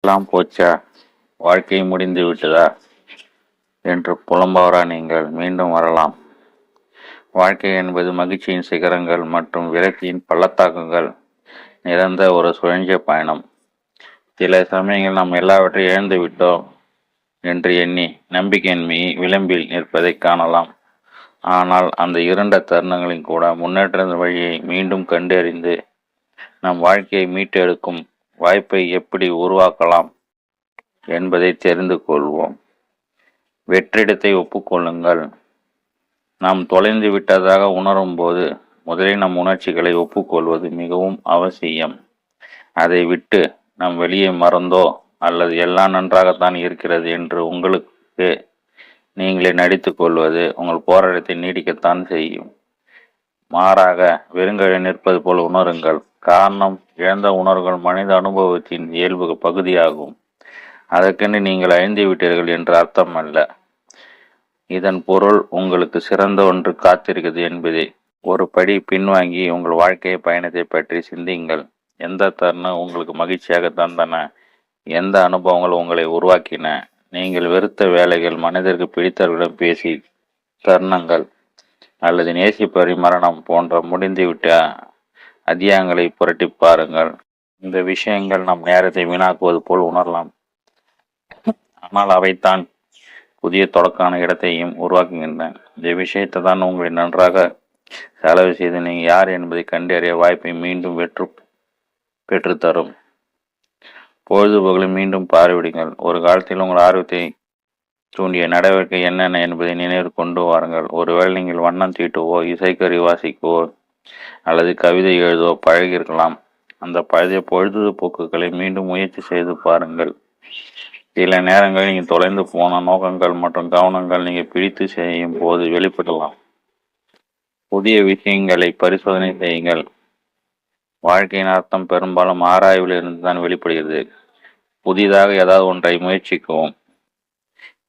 எல்லாம் போச்சா, வாழ்க்கை முடிந்து விட்டதா என்று புலம்பவரா நீங்கள்? மீண்டும் வரலாம். வாழ்க்கை என்பது மகிழ்ச்சியின் சிகரங்கள் மற்றும் விரக்தியின் பள்ளத்தாக்குகள் நிறைந்த ஒரு சுழன்ற பயணம். சில சமயங்கள் நாம் எல்லாவற்றையும் இழந்து விட்டோம் என்று எண்ணி நம்பிக்கையின்மை விளிம்பில் நிற்பதை காணலாம். ஆனால் அந்த இருண்ட தருணங்களின் கூட முன்னேற்ற வழியை மீண்டும் கண்டறிந்து நம் வாழ்க்கையை மீட்டெடுக்கும் வாய்ப்பை எப்படி உருவாக்கலாம் என்பதை தெரிந்து கொள்வோம். வெற்றிடத்தை ஒப்புக்கொள்ளுங்கள். நாம் தொலைந்து விட்டதாக உணரும் போது முதலில் நம் உணர்ச்சிகளை ஒப்புக்கொள்வது மிகவும் அவசியம். அதை விட்டு நாம் வெளியே மறந்தோ அல்லது எல்லாம் நன்றாகத்தான் இருக்கிறது என்று உங்களுக்கு நீங்களே நடித்து கொள்வது உங்கள் போராட்டத்தை நீடிக்கத்தான் செய்யும். மாறாக வெறுங்கழி நிற்பது போல் உணருங்கள். காரணம், இழந்த உணர்வுகள் மனித அனுபவத்தின் இயல்பு பகுதியாகும். அதற்கென்று நீங்கள் அழிந்து விட்டீர்கள் என்று அர்த்தம் அல்ல. இதன் பொருள் உங்களுக்கு சிறந்த ஒன்று காத்திருக்கிறது என்பதே. ஒரு படி பின்வாங்கி உங்கள் வாழ்க்கை பயணத்தை பற்றி சிந்தியுங்கள். எந்த தருணம் உங்களுக்கு மகிழ்ச்சியாக தந்தன? எந்த அனுபவங்கள் உங்களை உருவாக்கின? நீங்கள் வெறுத்த வேலைகள், மனிதருக்கு பிடித்தவர்களிடம் பேசி தருணங்கள் அல்லது நேசிப்பறி மரணம் போன்ற முடிந்துவிட்ட அத்தியாயங்களை புரட்டி பாருங்கள். இந்த விஷயங்கள் நம் நேரத்தை வீணாக்குவது போல் உணரலாம். ஆனால் அவைத்தான் புதிய தொடக்கான இடத்தையும் உருவாக்குகின்றன. இந்த விஷயத்தை தான் உங்களை நன்றாக செலவு செய்து நீங்கள் யார் என்பதை கண்டறிய வாய்ப்பை மீண்டும் பெற்றுத்தரும். பொழுதுபோக்களை மீண்டும் பார்வையிடுங்கள். ஒரு காலத்தில் உங்கள் ஆர்வத்தை தூண்டிய நடவடிக்கை என்னென்ன என்பதை நினைவு கொண்டு வாருங்கள். ஒருவேளை நீங்கள் வண்ணம் தீட்டுவோ, இசைக்கறி வாசிக்கவோ அல்லது கவிதை எழுதவோ பழகியிருக்கலாம். அந்த பழைய பொழுதுபோக்குகளை மீண்டும் முயற்சி செய்து பாருங்கள். சில நேரங்களில் நீங்கள் தொலைந்து போன நோக்கங்கள் மற்றும் கவனங்கள் நீங்கள் பிடித்து செய்யும் போது வெளிப்படலாம். புதிய விஷயங்களை பரிசோதனை செய்யுங்கள். வாழ்க்கையின் அர்த்தம் பெரும்பாலும் ஆராய்வில் இருந்து தான் வெளிப்படுகிறது. புதிதாக ஏதாவது ஒன்றை முயற்சிக்கவும்.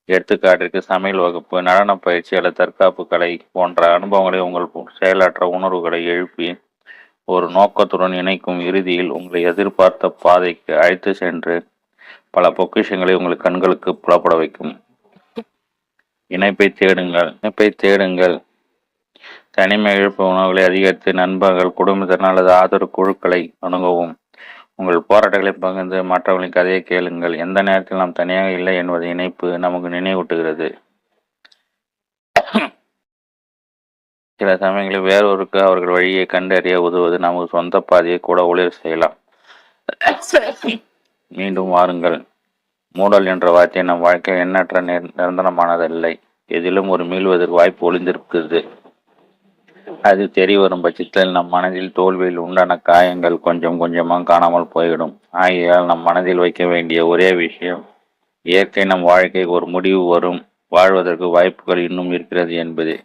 எடுத்துக்காட்டிற்கு சமையல் வகுப்பு, நடன பயிற்சி அல்லது தற்காப்பு கலை போன்ற அனுபவங்களை உங்கள் செயலற்ற உணர்வுகளை எழுப்பி ஒரு நோக்கத்துடன் இணைக்கும். இறுதியில் உங்களை எதிர்பார்த்த பாதைக்கு அழைத்து சென்று பல பொக்கிஷங்களை உங்கள் கண்களுக்கு புலப்பட வைக்கும். இணைப்பை தேடுங்கள். தனிமை இழப்பு உணவுகளை அதிகரித்து நண்பர்கள், குடும்பத்தினர் அல்லது ஆதரவு குழுக்களை அணுகவும். உங்கள் போராட்டங்களை பகிர்ந்து மற்றவர்களின் கதையை கேளுங்கள். எந்த நேரத்தில் நாம் தனியாக இல்லை என்பதை இணைப்பு நமக்கு நினைவூட்டுகிறது. சில சமயங்களில் வேறொருக்கு அவர்கள் வழியை கண்டறிய உதவுவது நமக்கு சொந்த பாதையை கூட ஒளிர செய்யலாம். மீண்டும் வாருங்கள். மூடல் என்ற வார்த்தை நம் வாழ்க்கை எண்ணற்ற நிரந்தரமானதில்லை. எதிலும் ஒரு மீள்வதற்கு வாய்ப்பு ஒளிந்திருக்கிறது. அது தெரிய வரும் பட்சத்தில் நம் மனதில் தோல்வியில் உண்டான காயங்கள் கொஞ்சம் கொஞ்சமாக காணாமல் போய்விடும். ஆகையால் நம் மனதில் வைக்க வேண்டிய ஒரே விஷயம், இயற்கை நம் வாழ்க்கை ஒரு முடிவு வரும், வாழ்வதற்கு வாய்ப்புகள் இன்னும் இருக்கிறது என்பதே.